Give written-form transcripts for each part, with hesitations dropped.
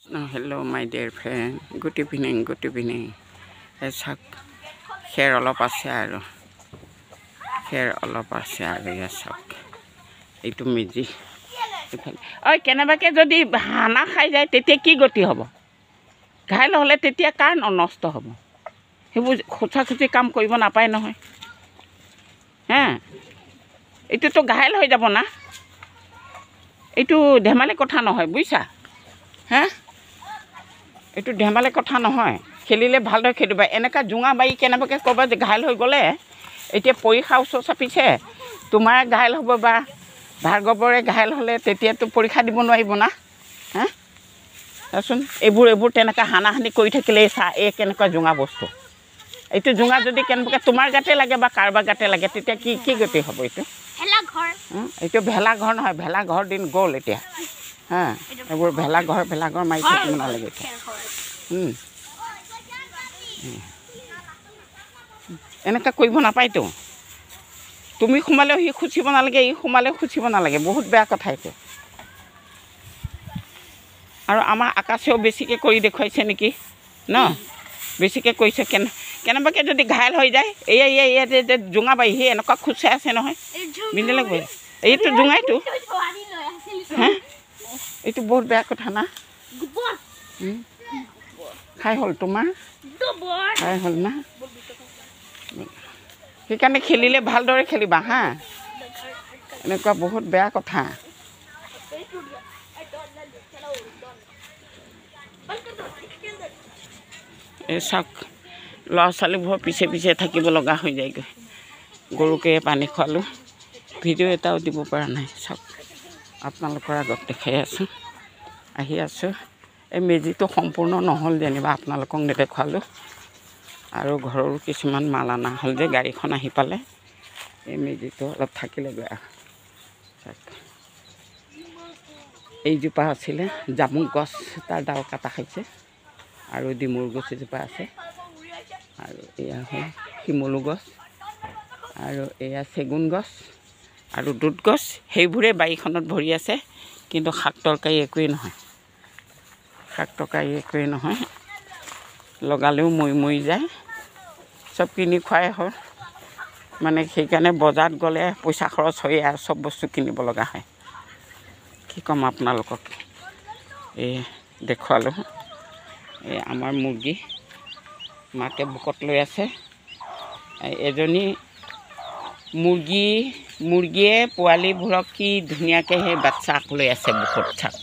Hello, my dear friend. Good evening, good evening. Esak hair অলপ আছে আৰু hair অলপ আছে আৰু এsak এইটো মেজি ইফালে ঐ কেনেবাকে যদি হানা খাই যায় তেতিয়া কি গতি হ'ব ঘাইল হ'লে তেতিয়া কাৰ নষ্ট হ'ব সেইবোৰ খোচাখুচি কাম কৰিব নাপায় নহয় হা এইটোতো ঘাইল হৈ যাব না এইটো ধেমালি কথা নহয় বুইছা হা এইটো ধেমালি কথা নহয় খেলিলে ভালদৰে খেলিবা এনেকা জুঙা বাই কেনেবাকে ক'বা যে ঘাইল হৈ গ'লে এতিয়া পৰীক্ষা ওচৰ চাপিছে তোমাৰ ঘাইল হ'ব বা ভাৰ্গৱৰে ঘাইল হ'লে তেতিয়াতো পৰীক্ষা দিব নোৱাৰিব না হা চাচোন এইবোৰ তেনেকা হানাহানি কৰি থাকিলে চা এই কেনেকুৱা জুঙা বস্তু এইটো জুঙা যদি কেনেবাকে তোমাৰ গাতে লাগে বা কাৰোবাৰ গাতে লাগে তেতিয়া কি গতি হ'ব এইটো এইটো ভেলা ঘৰ নহয় ভেলা ঘৰ দিন গ'ল এতিয়া হা এইবোৰ ভেলা ঘৰ মাৰি থাকিব নালাগে এতিয়া এনেকুৱা কৰিব নাপায়তো তুমি সোমালেও সি খুচিব নালাগে ই সোমালেও খুচিব নালাগে বহুত বেয়া কথা এইটো আৰু আমাৰ আকাশেও বেছিকৈ কৰি দেখুৱাইছে নেকি ন বেছিকৈ কৰিছে কেনেবাকৈ যদি ঘাইল হৈ যায় ইয়াতে জোঙা বাই সি এনেকুৱা খুচাই আছে নহয় বিন্দিলে গৈ এইটো জোঙাইটো হা এইটো বহুত বেয়া কথা না খাই হ'ল তোমাৰ খাই হ'ল না সেইকাৰণে খেলিলে ভালদৰে খেলিবা হা এনেকুৱা বহুত বেয়া কথা এই চাওক ল'ৰা ছোৱালীবোৰৰ পিছে থাকিব লগা হৈ যায়গৈ গৰুকে পানী খোৱালোঁ ভিডিঅ' এটাও দিব পৰা নাই চাওক আপোনালোকৰ আগত দেখাই আছোঁ আহি আছোঁ এই মেজিটো সম্পূৰ্ণ নহ'ল যেনিবা আপোনালোকক নেদেখুৱালোঁ আৰু ঘৰৰো কিছুমান মাল অনা হ'ল যে গাড়ীখন আহি পালে এই মেজিটো অলপ থাকিলেগৈ আৰু এইজোপা আছিলে জামুক গছ তাৰ ডাল কাটা খাইছে আৰু ডিমুৰ গছ এজোপা আছে আৰু এয়া হ'ল শিমলু গছ আৰু এয়া চেগুন গছ আৰু দুধ গছ সেইবোৰে বাৰীখনত ভৰি আছে কিন্তু শাক তৰকাৰী একোৱেই নহয় লগালেও মৰি যায় চব কিনি খুৱাই হয় মানে সেইকাৰণে বজাৰত গ'লে পইচা খৰচ হৈ আৰু চব বস্তু কিনিব লগা হয় কি ক'ম আপোনালোকক এই দেখুৱালোঁ এই আমাৰ মুৰ্গী মাকে বুকত লৈ আছে এজনী মুৰ্গীয়ে পোৱালিবোৰক কি ধুনীয়াকৈ সেই বাচ্চাক লৈ আছে বুকত চাক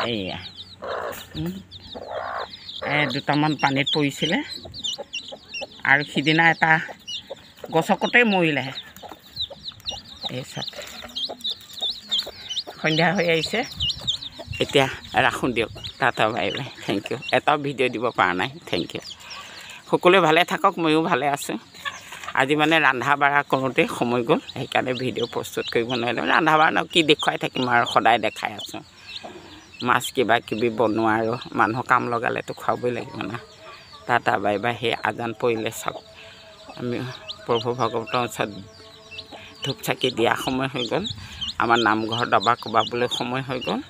এইয়া দুটামান পানীত পৰিছিলে আৰু সিদিনা এটা গছকতে মৰিলে এই চাওক সন্ধ্যা হৈ আহিছে এতিয়া ৰাখোঁ দিয়ক tata bye bye thank you এটাও ভিডিঅ' দিব পৰা নাই থেংক ইউ সকলোৱে ভালে থাকক ময়ো ভালে আছোঁ আজি মানে ৰন্ধা বঢ়া কৰোঁতে সময় গ'ল সেইকাৰণে ভিডিঅ' প্ৰস্তুত কৰিব নোৱাৰিলোঁ ৰন্ধা বঢ়া কি দেখুৱাই থাকিম আৰু সদায় দেখাই আছোঁ মাছ কিবা কিবি বনোৱা আৰু মানুহ কাম লগালেতো খুৱাবই লাগিব না টাটা বাই বাই সেই আজান পৰিলে চাওক আমি প্ৰভু ভগৱন্তৰ ওচৰত ধূপ চাকি দিয়া সময় হৈ গ'ল আমাৰ নামঘৰ দবা কোবাবলৈ সময় হৈ গ'ল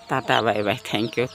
tata bye bye thank U